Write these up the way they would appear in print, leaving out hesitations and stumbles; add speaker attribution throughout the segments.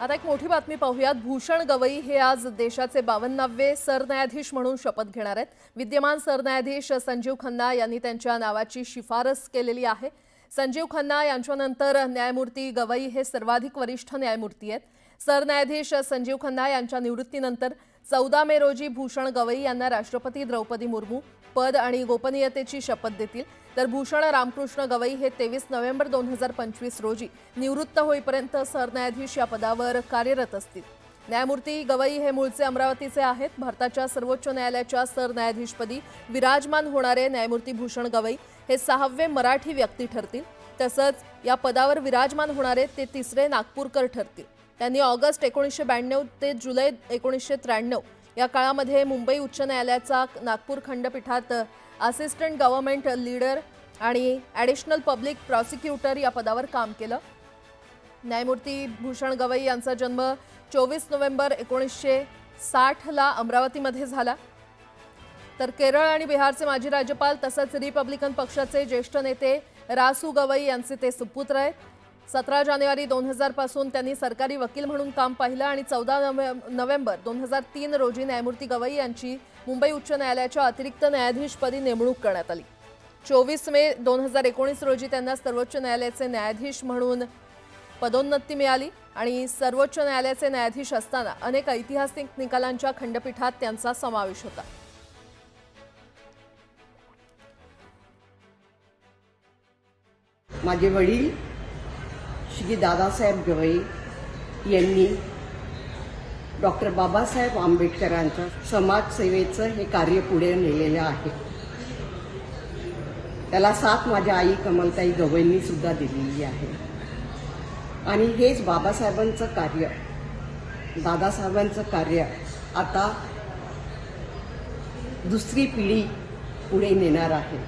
Speaker 1: आता एक मोठी बातमी पाहूयात। भूषण गवई हे आज देशाचे 52वे सरन्यायाधीश म्हणून शपथ घेणार आहेत। विद्यमान सरन्यायाधीश संजीव खन्ना यांनी त्यांच्या नावाची शिफारस केलेली आहे। संजीव खन्ना यांच्यानंतर न्यायमूर्ती गवई हे सर्वाधिक वरिष्ठ न्यायमूर्ती आहेत। सरन्यायाधीश संजीव खन्ना यांच्या निवृत्तीनंतर 14 मे रोजी भूषण गवई यांना राष्ट्रपती द्रौपदी मुर्मू पद आणि गोपनीयतेची शपथ देतील। तर भूषण रामकृष्ण गवई हे 23 नोव्हेंबर 2025 रोजी निवृत्त होईपर्यंत सरन्यायाधीश या पदावर कार्यरत असतील। न्यायमूर्ती गवई हे मूळचे अमरावतीचे आहेत। भारताच्या सर्वोच्च न्यायालयाच्या सरन्यायाधीशपदी विराजमान होणारे न्यायमूर्ती भूषण गवई हे 6वे मराठी व्यक्ती ठरतील। तसंच या पदावर विराजमान होणारे ते 3रे नागपूरकर ठरतील। त्यांनी ऑगस्ट 1992 ते जुलै 1993 या काळामध्ये मुंबई उच्च न्यायालयाचा नागपूर खंडपीठात असिस्टंट गव्हर्नमेंट लीडर आणि ॲडिशनल पब्लिक प्रॉसिक्युटर या पदावर काम केलं। न्यायमूर्ती भूषण गवई यांचा जन्म 24 नोव्हेंबर 1960 ला अमरावतीमध्ये झाला। तर केरळ आणि बिहारचे माजी राज्यपाल तसंच रिपब्लिकन पक्षाचे ज्येष्ठ नेते रासू गवई यांचे ते सुपुत्र आहेत। 17 जानेवारी 2000 पासून त्यांनी सरकारी वकील म्हणून काम पाहिलं आणि 14 नोव्हेंबर 2003 रोजी न्यायमूर्ती गवई यांची मुंबई उच्च न्यायालयाच्या अतिरिक्त न्यायाधीशपदी नेमणूक करण्यात आली। 24 मे 2019 रोजी त्यांना सर्वोच्च न्यायालयाचे न्यायाधीश म्हणून पदोन्नती मिळाली आणि सर्वोच्च न्यायालयाचे न्यायाधीश असताना अनेक ऐतिहासिक निकालांच्या खंडपीठात त्यांचा समावेश होता।
Speaker 2: माझे वडील श्री दादासाहेब गवई यांनी डॉक्टर बाबासाहेब आंबेडकरांच्या समाजसेवेचं हे कार्य पुढे नेलेलं आहे। त्याला साथ माझ्या आई कमलताई गवईंनी सुद्धा दिलेली आहे आणि हेच बाबासाहेबांचं कार्य, दादासाहेबांचं कार्य आता दुसरी पिढी पुढे नेणार आहे।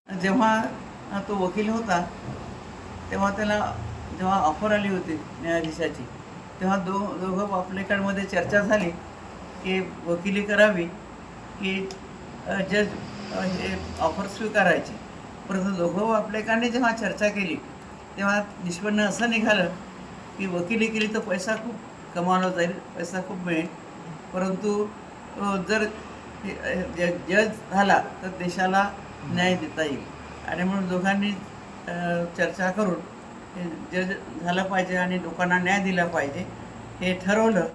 Speaker 3: जेव्हा तो वकील होता तेव्हा त्याला जेव्हा ऑफर आली होती न्यायाधीशाची, तेव्हा दोघं आपल्याकडमध्ये चर्चा झाली की वकिली करावी की जज हे ऑफर स्वीकारायची। परंतु दोघं आपल्याकडे जेव्हा चर्चा केली तेव्हा निष्पन्न असं निघालं की वकिली केली तर पैसा खूप कमावला जाईल, पैसा खूप मिळेल, परंतु जर जज झाला तर देशाला न्याय देता येईल आणि म्हणून दोघांनी चर्चा करून जज झालं पाहिजे आणि लोकांना न्याय दिला पाहिजे हे ठरवलं।